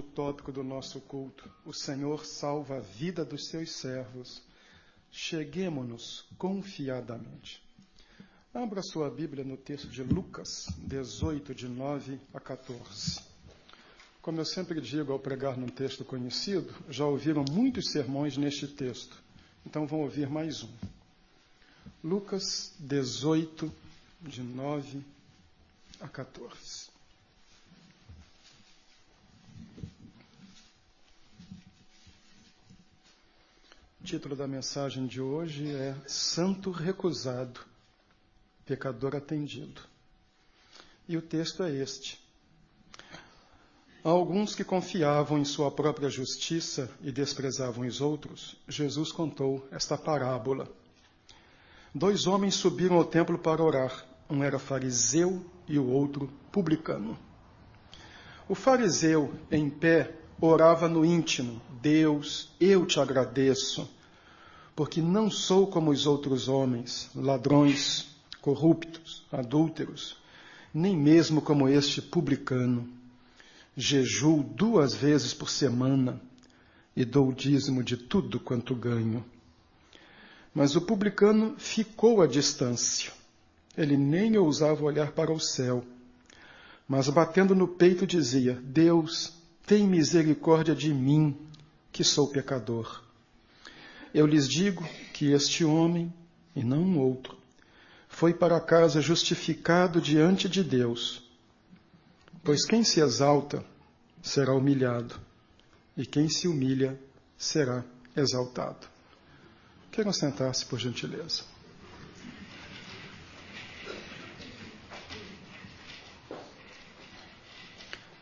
O tópico do nosso culto: o Senhor salva a vida dos seus servos. Cheguemo-nos confiadamente. Abra sua Bíblia no texto de Lucas 18, de 9 a 14. Como eu sempre digo ao pregar num texto conhecido, já ouviram muitos sermões neste texto, então vão ouvir mais um. Lucas 18, de 9 a 14. O título da mensagem de hoje é Santo Recusado, Pecador Atendido. E o texto é este. A alguns que confiavam em sua própria justiça e desprezavam os outros, Jesus contou esta parábola. 2 homens subiram ao templo para orar. Um era fariseu e o outro publicano. O fariseu, em pé, orava no íntimo: Deus, eu te agradeço, porque não sou como os outros homens, ladrões, corruptos, adúlteros, nem mesmo como este publicano. Jejuo 2 vezes por semana e dou o dízimo de tudo quanto ganho. Mas o publicano ficou à distância. Ele nem ousava olhar para o céu, mas batendo no peito dizia: Deus, tem misericórdia de mim, que sou pecador. Eu lhes digo que este homem, e não um outro, foi para casa justificado diante de Deus. Pois quem se exalta será humilhado, e quem se humilha será exaltado. Queiram sentar-se, por gentileza.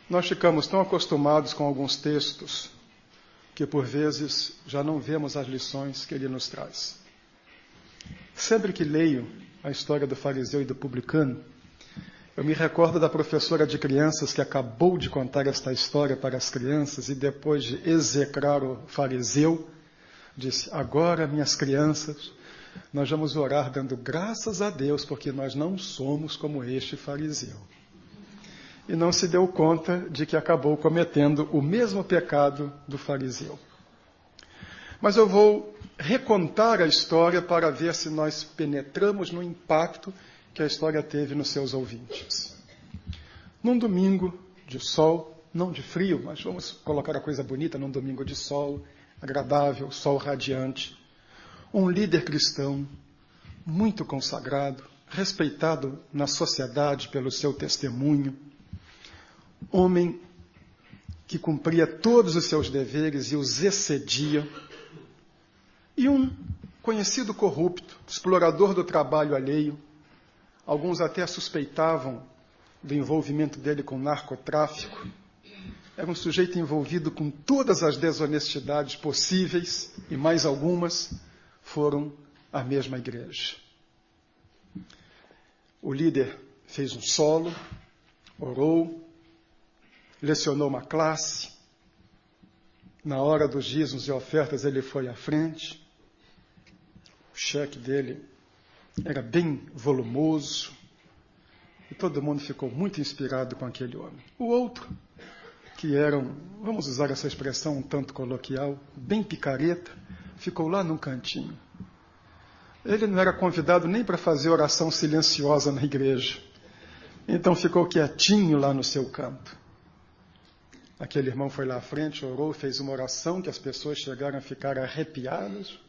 Nós ficamos tão acostumados com alguns textos que, por vezes, já não vemos as lições que ele nos traz. Sempre que leio a história do fariseu e do publicano, eu me recordo da professora de crianças que acabou de contar esta história para as crianças e, depois de execrar o fariseu, disse: agora, minhas crianças, nós vamos orar dando graças a Deus, porque nós não somos como este fariseu. E não se deu conta de que acabou cometendo o mesmo pecado do fariseu. Mas eu vou recontar a história para ver se nós penetramos no impacto que a história teve nos seus ouvintes. Num domingo de sol, não de frio, mas vamos colocar a coisa bonita, num domingo de sol, agradável, sol radiante, um líder cristão, muito consagrado, respeitado na sociedade pelo seu testemunho, homem que cumpria todos os seus deveres e os excedia, e um conhecido corrupto, explorador do trabalho alheio. Alguns até suspeitavam do envolvimento dele com narcotráfico. Era um sujeito envolvido com todas as desonestidades possíveis, e mais algumas foram à mesma igreja. O líder fez um solo, orou, lecionou uma classe. Na hora dos dízimos e ofertas ele foi à frente. O cheque dele era bem volumoso e todo mundo ficou muito inspirado com aquele homem. O outro, que era, vamos usar essa expressão um tanto coloquial, bem picareta, ficou lá num cantinho. Ele não era convidado nem para fazer oração silenciosa na igreja. Então ficou quietinho lá no seu canto. Aquele irmão foi lá à frente, orou, fez uma oração que as pessoas chegaram a ficar arrepiadas.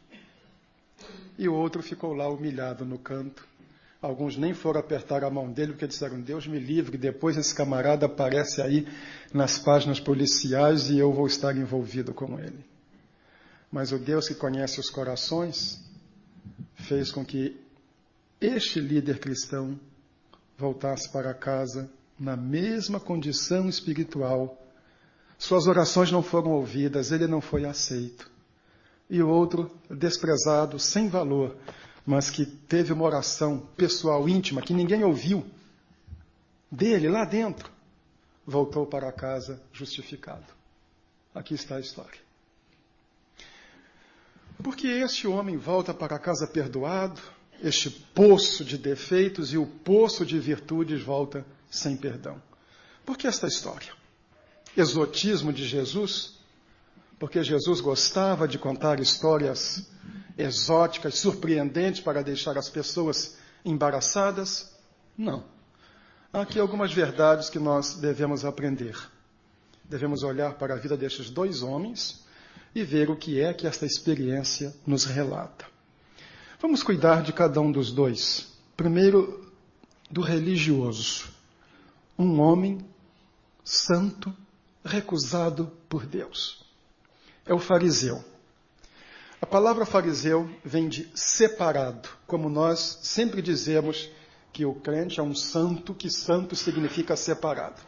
E o outro ficou lá humilhado no canto. Alguns nem foram apertar a mão dele, porque disseram: Deus me livre, depois esse camarada aparece aí nas páginas policiais e eu vou estar envolvido com ele. Mas o Deus que conhece os corações fez com que este líder cristão voltasse para casa na mesma condição espiritual. Suas orações não foram ouvidas, ele não foi aceito. E o outro, desprezado, sem valor, mas que teve uma oração pessoal, íntima, que ninguém ouviu, dele lá dentro, voltou para casa justificado. Aqui está a história. Porque este homem volta para casa perdoado, este poço de defeitos, e o poço de virtudes volta sem perdão. Por que esta história? exotismo de Jesus, porque Jesus gostava de contar histórias exóticas, surpreendentes, para deixar as pessoas embaraçadas? Não. Há aqui algumas verdades que nós devemos aprender. Devemos olhar para a vida destes dois homens e ver o que é que esta experiência nos relata. Vamos cuidar de cada um dos dois. Primeiro, do religioso. Um homem santo, recusado por Deus. É o fariseu. A palavra fariseu vem de separado, como nós sempre dizemos que o crente é um santo, que santo significa separado.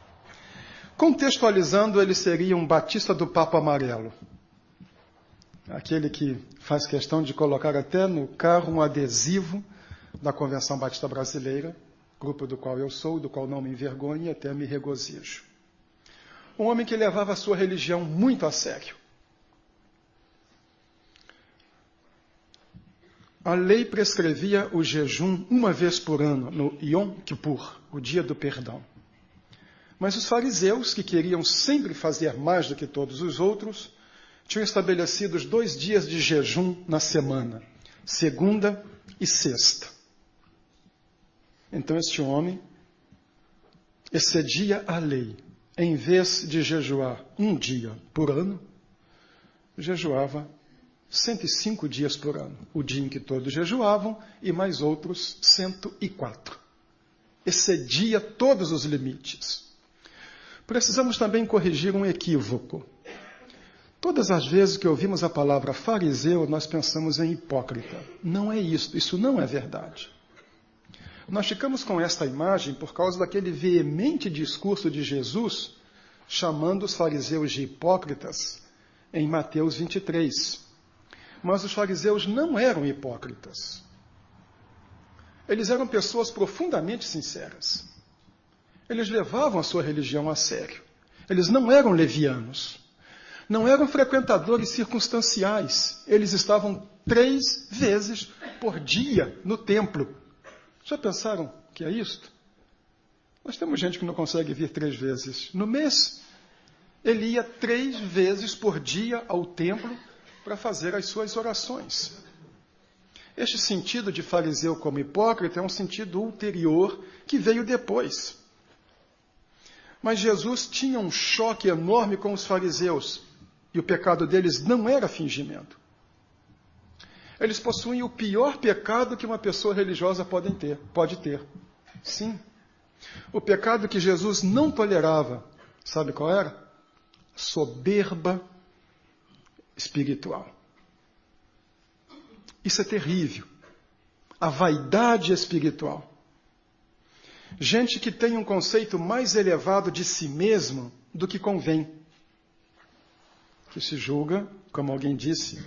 Contextualizando, ele seria um batista do Papo Amarelo. Aquele que faz questão de colocar até no carro um adesivo da Convenção Batista Brasileira, grupo do qual eu sou, do qual não me envergonho e até me regozijo. Um homem que levava a sua religião muito a sério. A lei prescrevia o jejum uma vez por ano, no Yom Kippur, o dia do perdão. Mas os fariseus, que queriam sempre fazer mais do que todos os outros, tinham estabelecido os 2 dias de jejum na semana, segunda e sexta. Então este homem excedia a lei. Em vez de jejuar um dia por ano, jejuava 105 dias por ano. O dia em que todos jejuavam e mais outros 104. Excedia todos os limites. Precisamos também corrigir um equívoco. Todas as vezes que ouvimos a palavra fariseu, nós pensamos em hipócrita. Não é isso não é verdade. Nós ficamos com esta imagem por causa daquele veemente discurso de Jesus, chamando os fariseus de hipócritas, em Mateus 23. Mas os fariseus não eram hipócritas. Eles eram pessoas profundamente sinceras. Eles levavam a sua religião a sério. Eles não eram levianos. Não eram frequentadores circunstanciais. Eles estavam 3 vezes por dia no templo. Já pensaram o que é isto? Nós temos gente que não consegue vir 3 vezes no mês. Ele ia 3 vezes por dia ao templo para fazer as suas orações. Este sentido de fariseu como hipócrita é um sentido ulterior que veio depois. Mas Jesus tinha um choque enorme com os fariseus, e o pecado deles não era fingimento. Eles possuem o pior pecado que uma pessoa religiosa pode ter. Sim. O pecado que Jesus não tolerava, sabe qual era? Soberba espiritual. Isso é terrível. A vaidade espiritual. Gente que tem um conceito mais elevado de si mesmo do que convém. Que se julga, como alguém disse,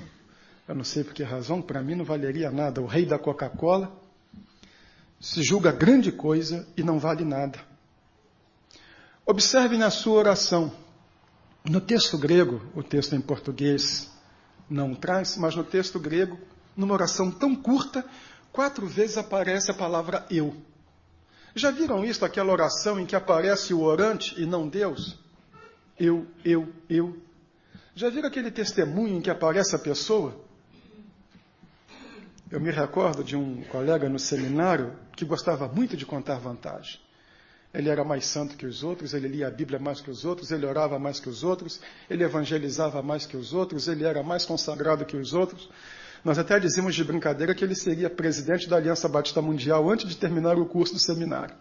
eu não sei por que razão, para mim não valeria nada, o rei da Coca-Cola se julga grande coisa e não vale nada. Observe na sua oração. No texto grego, o texto em português não traz, mas no texto grego, numa oração tão curta, 4 vezes aparece a palavra eu. Já viram isso, aquela oração em que aparece o orante e não Deus? Eu. Já viram aquele testemunho em que aparece a pessoa? Eu me recordo de um colega no seminário que gostava muito de contar vantagem. Ele era mais santo que os outros, ele lia a Bíblia mais que os outros, ele orava mais que os outros, ele evangelizava mais que os outros, ele era mais consagrado que os outros. Nós até dizíamos de brincadeira que ele seria presidente da Aliança Batista Mundial antes de terminar o curso do seminário.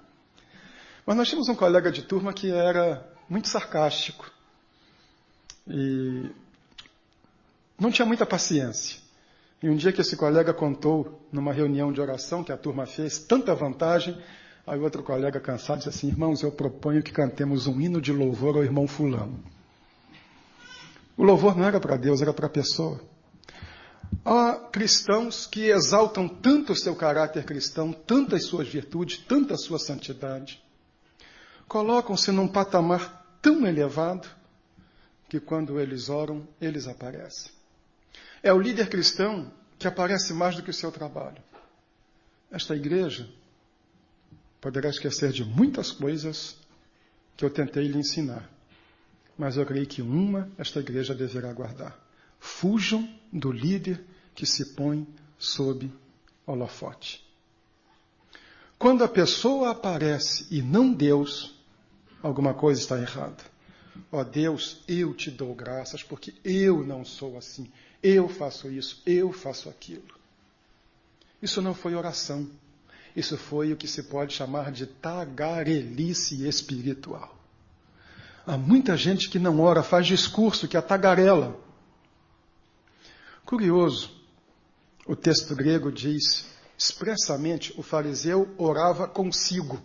Mas nós tínhamos um colega de turma que era muito sarcástico e não tinha muita paciência. E um dia que esse colega contou, numa reunião de oração que a turma fez, tanta vantagem, aí outro colega cansado disse assim: irmãos, eu proponho que cantemos um hino de louvor ao irmão fulano. O louvor não era para Deus, era para a pessoa. Há cristãos que exaltam tanto o seu caráter cristão, tantas suas virtudes, tanta sua santidade, colocam-se num patamar tão elevado que quando eles oram, eles aparecem. É o líder cristão que aparece mais do que o seu trabalho. Esta igreja poderá esquecer de muitas coisas que eu tentei lhe ensinar. mas eu creio que uma esta igreja deverá guardar. Fujam do líder que se põe sob holofote. Quando a pessoa aparece e não Deus, alguma coisa está errada. Ó Deus, eu te dou graças porque eu não sou assim. Eu faço isso, eu faço aquilo. Isso não foi oração. Isso foi o que se pode chamar de tagarelice espiritual. Há muita gente que não ora, faz discurso, que é tagarela. Curioso, o texto grego diz expressamente, o fariseu orava consigo.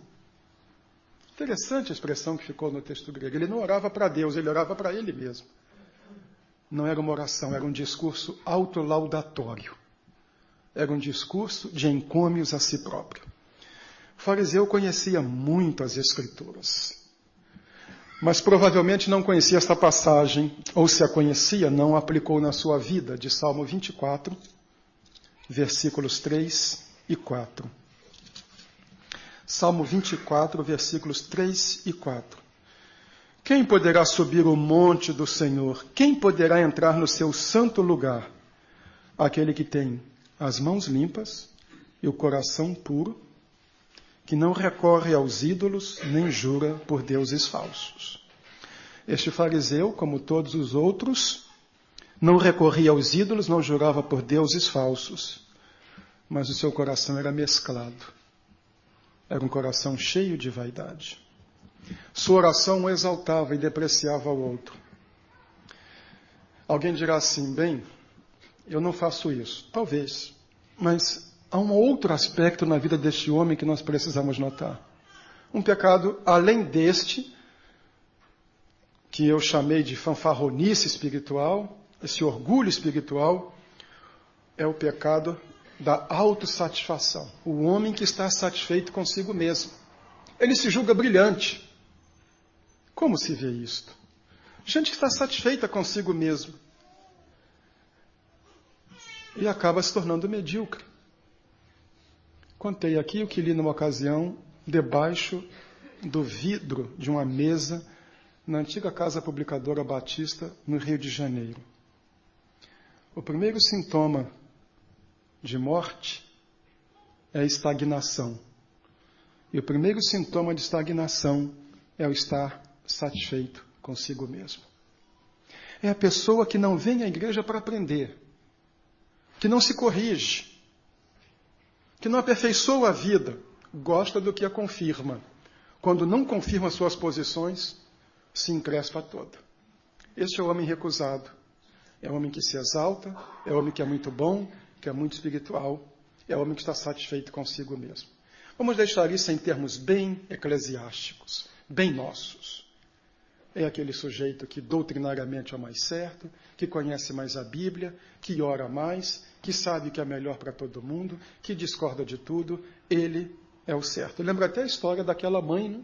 Interessante a expressão que ficou no texto grego. Ele não orava para Deus, ele orava para ele mesmo. Não era uma oração, era um discurso autolaudatório. Era um discurso de encômios a si próprio. O fariseu conhecia muito as Escrituras, mas provavelmente não conhecia esta passagem, ou se a conhecia, não a aplicou na sua vida, de Salmo 24, versículos 3 e 4. Salmo 24, versículos 3 e 4. Quem poderá subir o monte do Senhor? Quem poderá entrar no seu santo lugar? Aquele que tem as mãos limpas e o coração puro, que não recorre aos ídolos, nem jura por deuses falsos. Este fariseu, como todos os outros, não recorria aos ídolos, não jurava por deuses falsos, mas o seu coração era mesclado. Era um coração cheio de vaidade. Sua oração o exaltava e depreciava o outro. Alguém dirá assim, bem, eu não faço isso. Talvez, mas há um outro aspecto na vida deste homem que nós precisamos notar. Um pecado além deste, que eu chamei de fanfarronice espiritual, esse orgulho espiritual, é o pecado da autossatisfação. O homem que está satisfeito consigo mesmo. Ele se julga brilhante. Como se vê isto? Gente que está satisfeita consigo mesmo. E acaba se tornando medíocre. Contei aqui o que li numa ocasião, debaixo do vidro de uma mesa, na antiga Casa Publicadora Batista, no Rio de Janeiro. O primeiro sintoma de morte é a estagnação. E o primeiro sintoma de estagnação é o estar satisfeito consigo mesmo. É a pessoa que não vem à igreja para aprender, que não se corrige, que não aperfeiçoa a vida, gosta do que a confirma. Quando não confirma suas posições, se encrespa toda. Este é o homem recusado. É o homem que se exalta, é o homem que é muito bom, que é muito espiritual, é o homem que está satisfeito consigo mesmo. Vamos deixar isso em termos bem eclesiásticos, bem nossos. É aquele sujeito que doutrinariamente é o mais certo, que conhece mais a Bíblia, que ora mais, que sabe o que é melhor para todo mundo, que discorda de tudo, ele é o certo. Lembra até a história daquela mãe, né?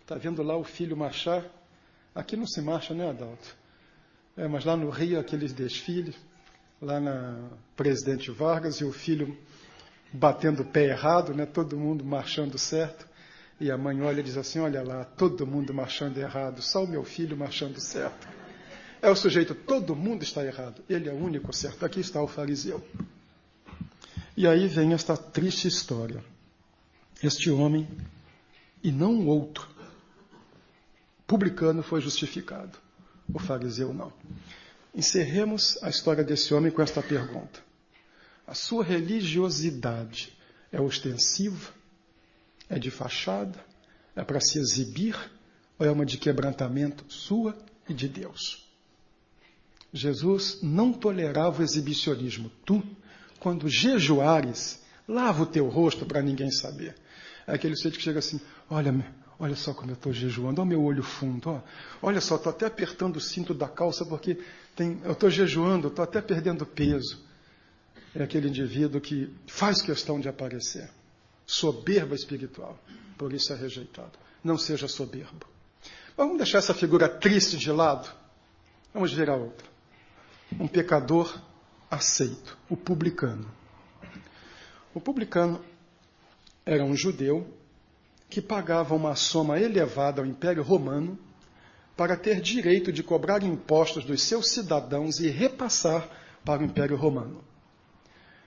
Está vendo lá o filho marchar. Aqui não se marcha, né, Adalto? Mas lá no Rio, aqueles desfiles, lá na Presidente Vargas, e o filho batendo o pé errado, né? Todo mundo marchando certo. E a mãe olha e diz assim, olha lá, todo mundo marchando errado, só o meu filho marchando certo. É o sujeito, todo mundo está errado, ele é o único certo. Aqui está o fariseu. E aí vem esta triste história. Este homem, e não o outro, publicano foi justificado. O fariseu não. Encerremos a história desse homem com esta pergunta. A sua religiosidade é ostensiva? É de fachada? É para se exibir? Ou é uma de quebrantamento sua e de Deus? Jesus não tolerava o exibicionismo. Tu, quando jejuares, lava o teu rosto para ninguém saber. É aquele sujeito que chega assim, olha só como eu estou jejuando, olha o meu olho fundo, olha só, estou até apertando o cinto da calça porque eu estou jejuando, estou até perdendo peso. É aquele indivíduo que faz questão de aparecer. Soberba espiritual, por isso é rejeitado. Não seja soberbo. Vamos deixar essa figura triste de lado. Vamos ver a outra. Um pecador aceito, o publicano. O publicano era um judeu que pagava uma soma elevada ao Império Romano para ter direito de cobrar impostos dos seus cidadãos e repassar para o Império Romano.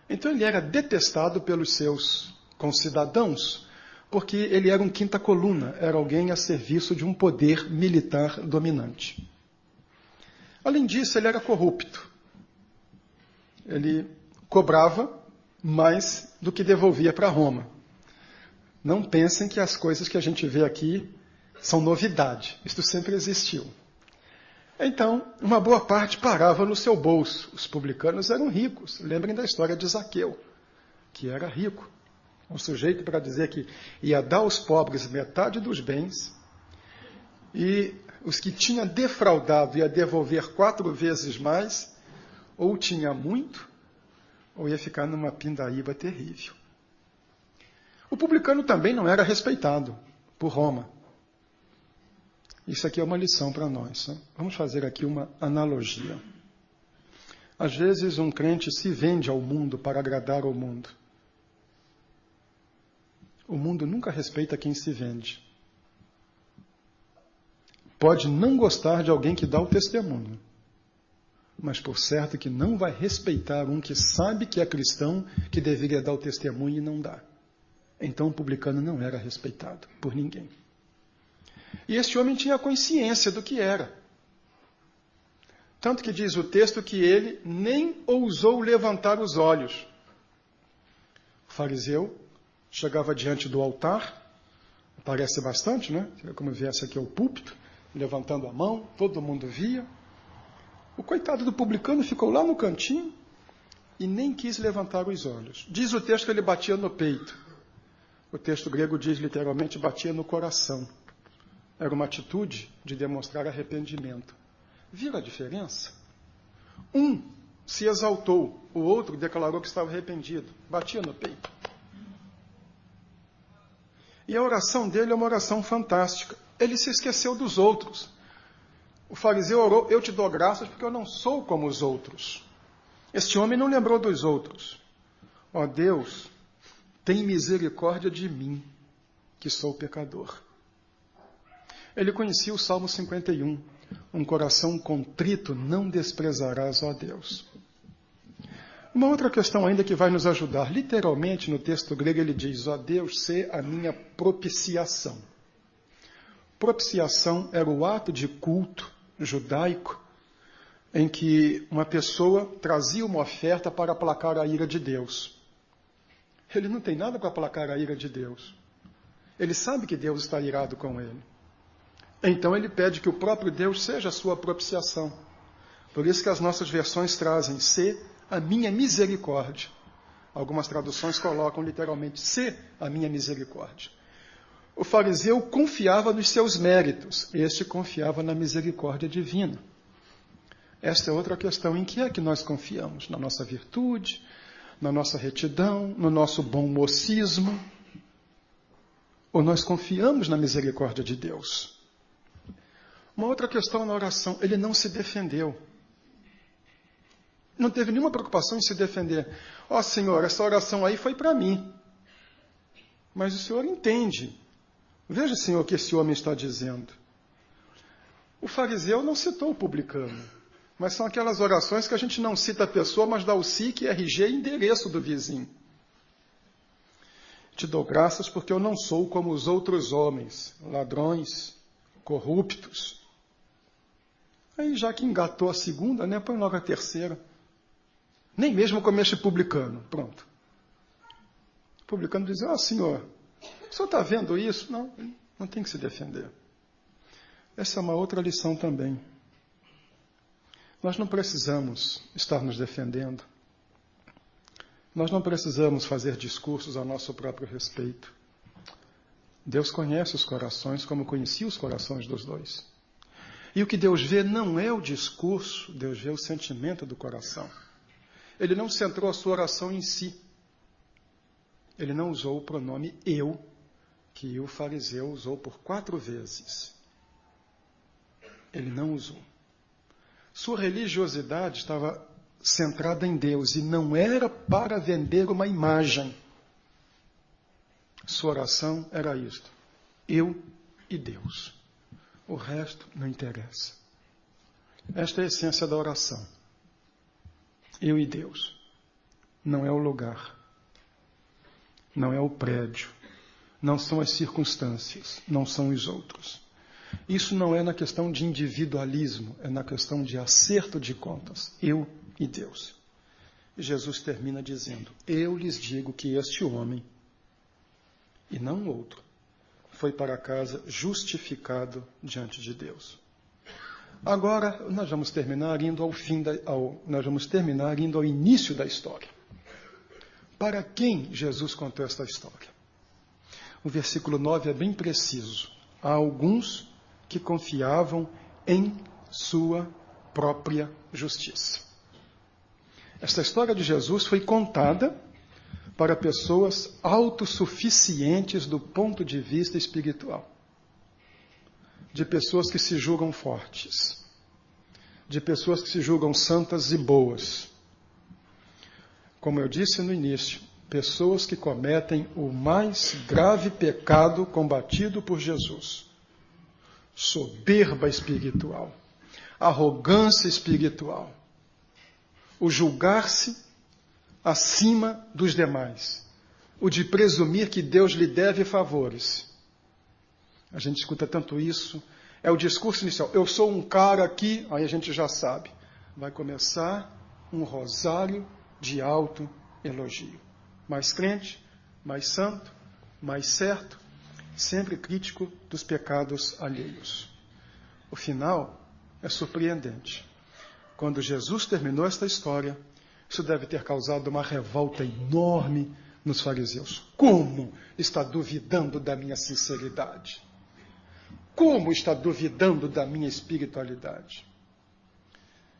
Então ele era detestado pelos seus concidadãos, porque ele era um quinta coluna, era alguém a serviço de um poder militar dominante. Além disso, ele era corrupto. Ele cobrava mais do que devolvia para Roma. Não pensem que as coisas que a gente vê aqui são novidade. Isto sempre existiu. Então, uma boa parte parava no seu bolso. Os publicanos eram ricos. Lembrem da história de Zaqueu, que era rico. Um sujeito para dizer que ia dar aos pobres metade dos bens e os que tinha defraudado ia devolver 4 vezes mais, ou tinha muito, ou ia ficar numa pindaíba terrível. O publicano também não era respeitado por Roma. Isso aqui é uma lição para nós. Né? Vamos fazer aqui uma analogia. Às vezes um crente se vende ao mundo para agradar ao mundo. O mundo nunca respeita quem se vende. Pode não gostar de alguém que dá o testemunho, mas por certo que não vai respeitar um que sabe que é cristão, que deveria dar o testemunho e não dá. Então o publicano não era respeitado por ninguém. E esse homem tinha consciência do que era. Tanto que diz o texto que ele nem ousou levantar os olhos. O fariseu chegava diante do altar, parece bastante, né? Como viesse aqui ao púlpito, levantando a mão, todo mundo via. O coitado do publicano ficou lá no cantinho e nem quis levantar os olhos. Diz o texto que ele batia no peito. O texto grego diz literalmente batia no coração. Era uma atitude de demonstrar arrependimento. Viram a diferença? Um se exaltou, o outro declarou que estava arrependido. Batia no peito. E a oração dele é uma oração fantástica. Ele se esqueceu dos outros. O fariseu orou, eu te dou graças porque eu não sou como os outros. Este homem não lembrou dos outros. Ó Deus, tem misericórdia de mim, que sou pecador. Ele conhecia o Salmo 51. Um coração contrito não desprezarás, ó Deus. Uma outra questão ainda que vai nos ajudar. Literalmente, no texto grego, ele diz, ó Deus, sê a minha propiciação. Propiciação era o ato de culto judaico em que uma pessoa trazia uma oferta para aplacar a ira de Deus. Ele não tem nada para aplacar a ira de Deus. Ele sabe que Deus está irado com ele. Então ele pede que o próprio Deus seja a sua propiciação. Por isso que as nossas versões trazem, "Se a minha misericórdia". Algumas traduções colocam literalmente, "Se a minha misericórdia". O fariseu confiava nos seus méritos, este confiava na misericórdia divina. Esta é outra questão, em que é que nós confiamos? Na nossa virtude, na nossa retidão, no nosso bom mocismo? Ou nós confiamos na misericórdia de Deus? Uma outra questão na oração, ele não se defendeu. Não teve nenhuma preocupação em se defender. Ó Senhor, essa oração aí foi para mim. Mas o Senhor entende. Veja, Senhor, o que esse homem está dizendo. O fariseu não citou o publicano, mas são aquelas orações que a gente não cita a pessoa, mas dá o SIC, RG e endereço do vizinho. Te dou graças porque eu não sou como os outros homens, ladrões, corruptos. Aí, já que engatou a segunda, né, põe logo a terceira. Nem mesmo como este publicano. Pronto. O publicano diz, Senhor, o senhor está vendo isso? Não, não tem que se defender. Essa é uma outra lição também. Nós não precisamos estar nos defendendo. Nós não precisamos fazer discursos a nosso próprio respeito. Deus conhece os corações como conhecia os corações dos dois. E o que Deus vê não é o discurso, Deus vê o sentimento do coração. Ele não centrou a sua oração em si. Ele não usou o pronome eu, que o fariseu usou por 4 vezes. Ele não usou. Sua religiosidade estava centrada em Deus e não era para vender uma imagem. Sua oração era isto: eu e Deus. O resto não interessa. Esta é a essência da oração. Eu e Deus. Não é o lugar. Não é o prédio. Não são as circunstâncias. Não são os outros. Isso não é na questão de individualismo. É na questão de acerto de contas. Eu e Deus. E Jesus termina dizendo: eu lhes digo que este homem, e não outro, foi para casa justificado diante de Deus. Agora, nós vamos terminar indo ao início da história. Para quem Jesus contou esta história? O versículo 9 é bem preciso. Há alguns que confiavam em sua própria justiça. Esta história de Jesus foi contada para pessoas autossuficientes do ponto de vista espiritual. De pessoas que se julgam fortes. De pessoas que se julgam santas e boas. Como eu disse no início, pessoas que cometem o mais grave pecado combatido por Jesus. Soberba espiritual. Arrogância espiritual. O julgar-se acima dos demais. O de presumir que Deus lhe deve favores. A gente escuta tanto isso. É o discurso inicial. Eu sou um cara aqui, aí a gente já sabe. Vai começar um rosário de autoelogio. Mais crente, mais santo, mais certo, sempre crítico dos pecados alheios. O final é surpreendente. Quando Jesus terminou esta história, isso deve ter causado uma revolta enorme nos fariseus. Como está duvidando da minha sinceridade? Como está duvidando da minha espiritualidade?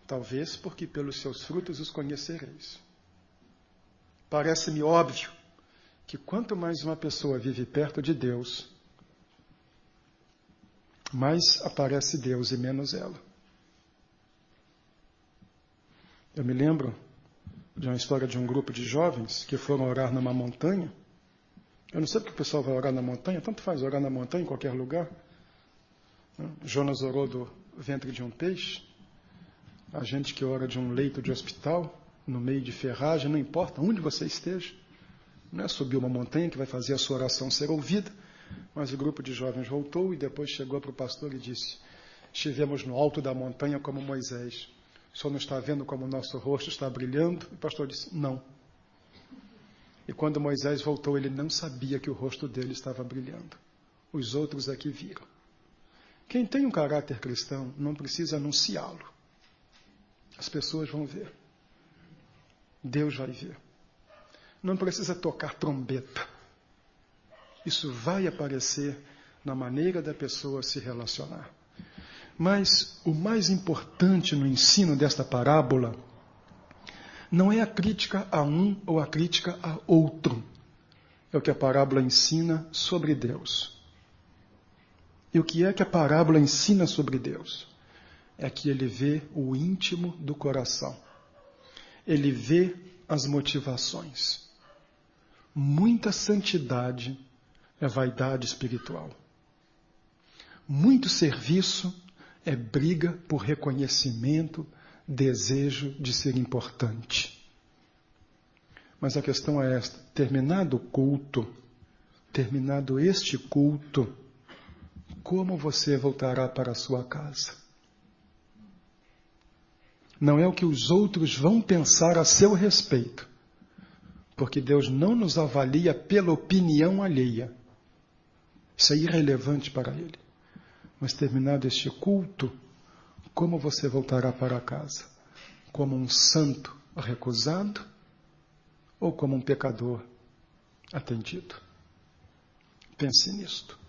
Talvez porque pelos seus frutos os conhecereis. Parece-me óbvio que quanto mais uma pessoa vive perto de Deus, mais aparece Deus e menos ela. Eu me lembro de uma história de um grupo de jovens que foram orar numa montanha. Eu não sei porque o pessoal vai orar na montanha, tanto faz orar na montanha em qualquer lugar. Jonas orou do ventre de um peixe. A gente que ora de um leito de hospital, no meio de ferragem, não importa onde você esteja. Não é subir uma montanha que vai fazer a sua oração ser ouvida. Mas o grupo de jovens voltou e depois chegou para o pastor e disse: estivemos no alto da montanha como Moisés. O senhor não está vendo como o nosso rosto está brilhando? E o pastor disse: não. E quando Moisés voltou, ele não sabia que o rosto dele estava brilhando. Os outros é que viram. Quem tem um caráter cristão não precisa anunciá-lo. As pessoas vão ver. Deus vai ver. Não precisa tocar trombeta. Isso vai aparecer na maneira da pessoa se relacionar. Mas o mais importante no ensino desta parábola não é a crítica a um ou a crítica a outro. É o que a parábola ensina sobre Deus. E o que é que a parábola ensina sobre Deus? É que ele vê o íntimo do coração. Ele vê as motivações. Muita santidade é vaidade espiritual. Muito serviço é briga por reconhecimento, desejo de ser importante. Mas a questão é esta: terminado o culto, terminado este culto, como você voltará para a sua casa? Não é o que os outros vão pensar a seu respeito, porque Deus não nos avalia pela opinião alheia. Isso é irrelevante para Ele. Mas terminado este culto, como você voltará para casa? Como um santo recusado ou como um pecador atendido? Pense nisto.